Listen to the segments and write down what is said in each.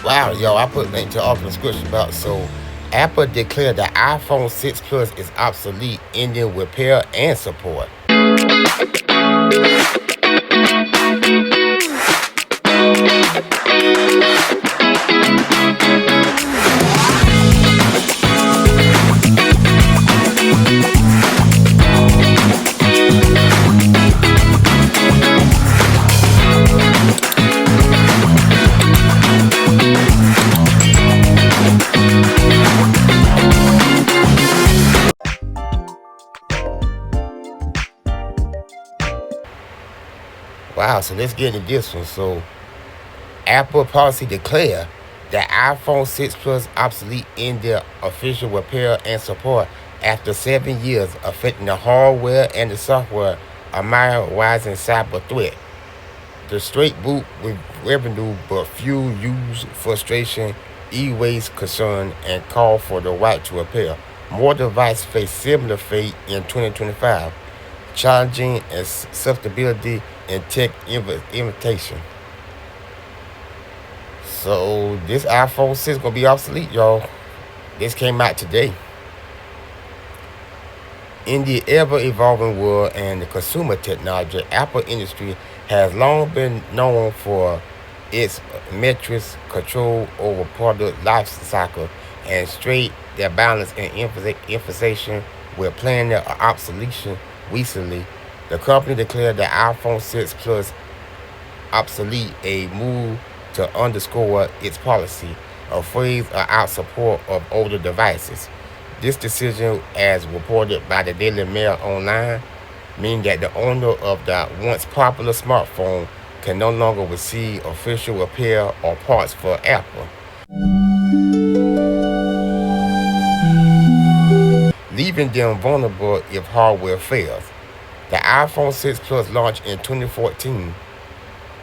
Wow, yo, I put link to Optimus description about so Apple declared the iPhone 6 Plus is obsolete, ending repair and support. Wow, so let's get into this one. So Apple policy declare that iPhone 6 Plus obsolete in their official repair and support after 7 years, affecting the hardware and the software amid rising cyber threat. The straight boot with revenue, but few use frustration, e-waste concern, and call for the right to repair. More devices face similar fate in 2025, challenging acceptability and tech imitation. So this iPhone 6 gonna be obsolete, y'all. This came out today. In the ever-evolving world and the consumer technology, Apple industry has long been known for its metrics, control over product life cycle, and straight their balance and emphasization with planning their obsolescence. Recently, the company declared the iPhone 6 Plus obsolete, a move to underscore its policy of phase out support of older devices. This decision, as reported by the Daily Mail Online, means that the owner of the once popular smartphone can no longer receive official repair or parts for Apple, leaving them vulnerable if hardware fails. The iPhone 6 Plus launched in 2014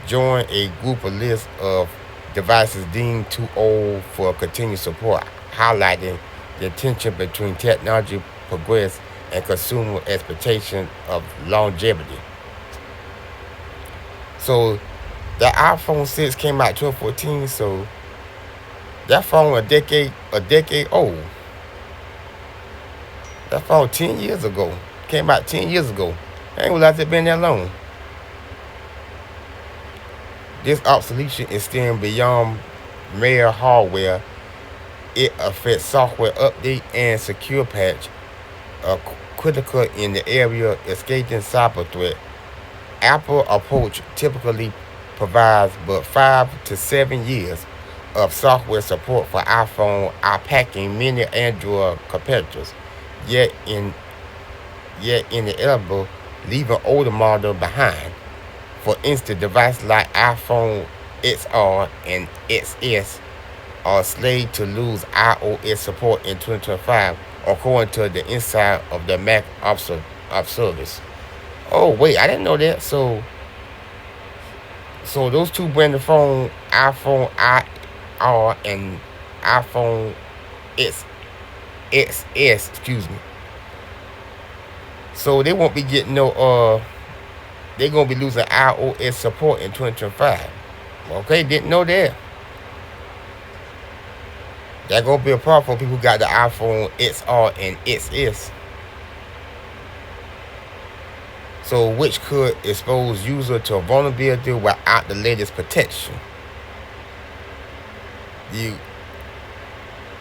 joined a group of list of devices deemed too old for continued support, highlighting the tension between technology progress and consumer expectation of longevity. So the iPhone 6 came out 2014, so that phone a decade old. That phone 10 years ago. Came out 10 years ago. I ain't realized it been that long. This obsolescence is extends beyond mere hardware. It affects software update and secure patch, critical in the area escaping cyber threat. Apple approach typically provides but 5 to 7 years of software support for iPhone, outpacking many Android competitors. Yet in yet inevitable, leaving older model behind. For instance, devices like iPhone XR and XS are slated to lose iOS support in 2025, according to the inside of the Mac Observers. Oh wait, I didn't know that. So those two branded phone, iPhone IR and iPhone X XS, excuse me. So they won't be getting no they're gonna be losing iOS support in 2025. Okay, didn't know that. That gonna be a problem for people who got the iPhone XR and XS. So which could expose user to vulnerability without the latest protection. The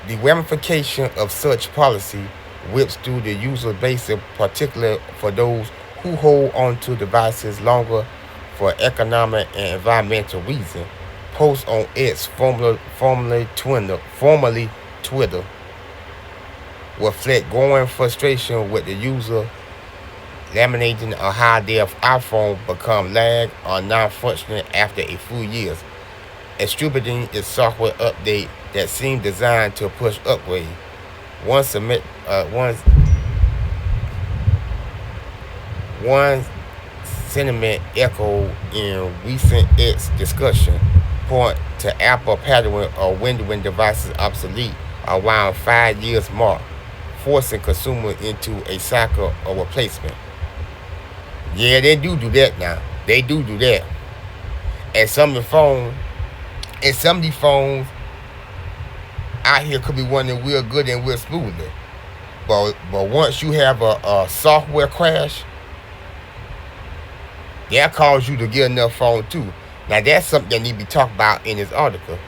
the ramification of such policy whips through the user base, particularly for those who hold on to devices longer for economic and environmental reasons. Post on X, formerly Twitter, reflect growing frustration with the user laminating on how their iPhone become lag or non-functioning after a few years, attributing its software update that seemed designed to push upgrade. One submit one one sentiment echoed in recent X discussion point to Apple patterning of windowing devices obsolete around 5 years mark, forcing consumers into a cycle of replacement. Yeah, they do that now. They do that. And some of the phones, and some of these phones out here could be running real good and real smoothly. But once you have a software crash, that cause you to get another phone too. Now that's something that need to be talked about in this article.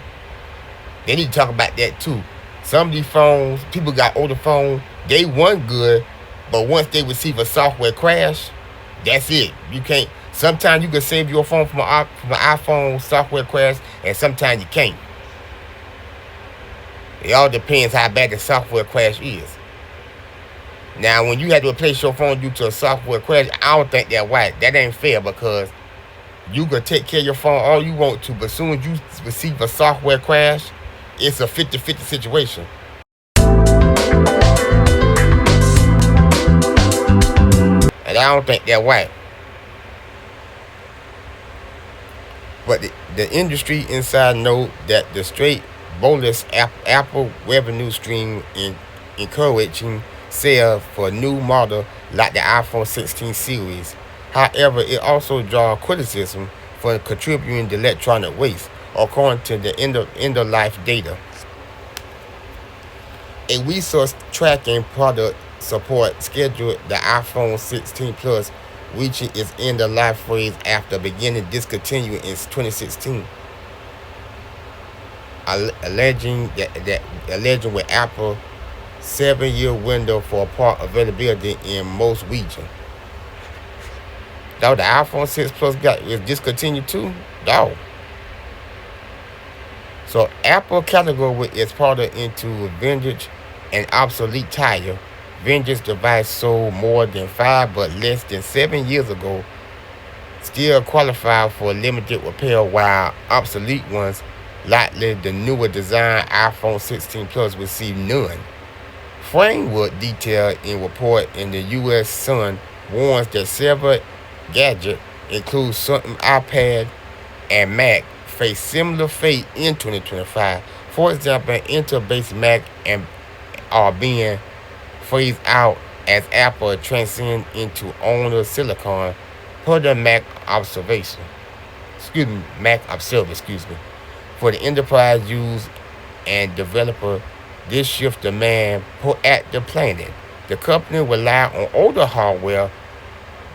They need to talk about that too. Some of these phones, people got older phones, they run good, but once they receive a software crash, that's it. You can't. Sometimes you can save your phone from an iPhone software crash, and sometimes you can't. It all depends how bad the software crash is. Now, when you have to replace your phone due to a software crash, I don't think that's right. That ain't fair because you can take care of your phone all you want to, but as soon as you receive a software crash, it's a 50-50 situation. And I don't think that's right. But the industry inside know that the straight bonus Apple revenue stream in encouraging sales for new model like the iPhone 16 series. However, it also draws criticism for contributing to electronic waste, according to the end of life data. A resource tracking product support scheduled the iPhone 16 Plus reaching its end of life phase after beginning discontinuing in 2016, alleging with Apple 7-year window for part availability in most regions. Though the iPhone 6 Plus is discontinued too, though. So Apple categorized its product into vintage and obsolete tire. Vintage device sold more than 5 but less than 7 years ago still qualify for limited repair, while obsolete ones, likely the newer design iPhone 16 Plus, receive none. Framework detail in report in the U.S. Sun warns that several gadgets, including certain iPad and Mac, face similar fate in 2025. For example, Intel-based Mac are being phased out as Apple transcends into owner silicon, per the Mac Observer. For the enterprise use and developer, this shift demand proactive planning. The company rely on older hardware,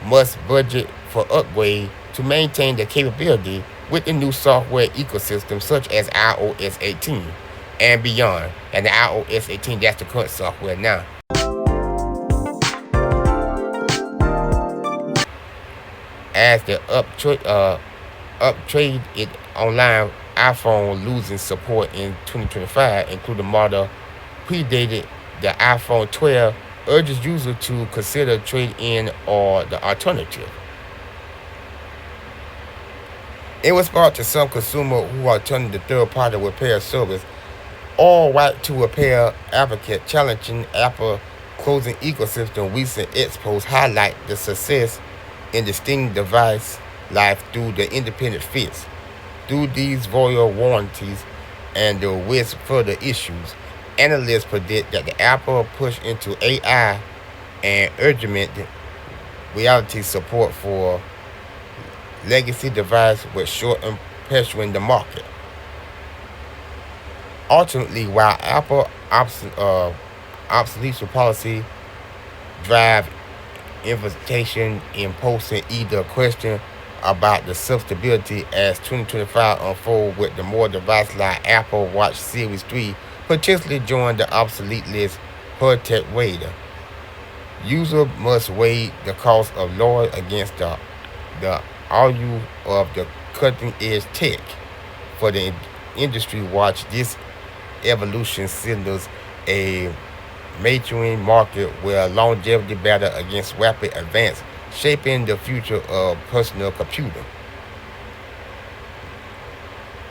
must budget for upgrade to maintain the capability with the new software ecosystem such as iOS 18 and beyond. And the iOS 18, that's the current software now. As the uptrade it online, iPhone losing support in 2025, including model predated the iPhone 12, urges users to consider trade-in or the alternative. In response to some consumers who are turning to third-party repair service or right to repair advocate challenging Apple closing ecosystem, recent expos highlight the success in extending device life through the independent fix. Through these royal warranties and the risk further issues, analysts predict that the Apple push into AI and augmented reality support for legacy device will shorten pressuring the market. Ultimately, while Apple obsolete policy drive invitation in posting either question about the sustainability as 2025 unfold, with the more devices like Apple Watch Series 3 potentially join the obsolete list per tech radar. User must weigh the cost of lower against the value of the cutting edge tech. For the industry watch, this evolution signals a maturing market where longevity battle against rapid advance, shaping the future of personal computing.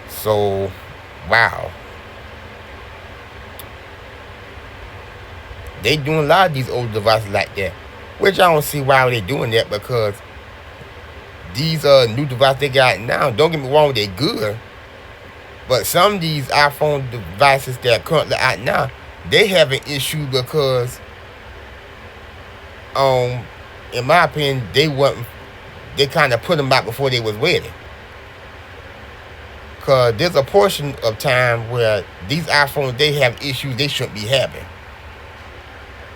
So, wow. They doing a lot of these old devices like that, which I don't see why they doing that, because these new devices they got now, don't get me wrong, they're good, but some of these iPhone devices that are currently out now, they have an issue because, in my opinion, they kind of put them out before they was ready. Cause there's a portion of time where these iPhones they have issues they shouldn't be having.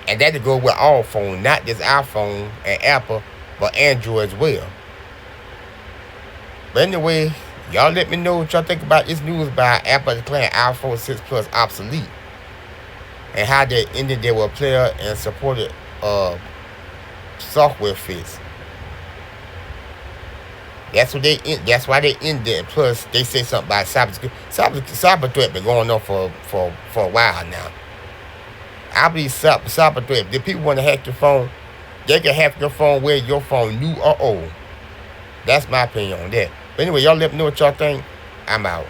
And that to go with all phones, not just iPhone and Apple, but Android as well. But anyway, y'all let me know what y'all think about this news about Apple declaring iPhone 6 Plus obsolete. And how they ended their player and supported software fix. That's why they ended it. Plus, they say something about cyber threat been going on for a while now. I believe cyber threat. If people want to hack your phone, they can hack your phone, whether your phone new or old. That's my opinion on that. But anyway, y'all let me know what y'all think. I'm out.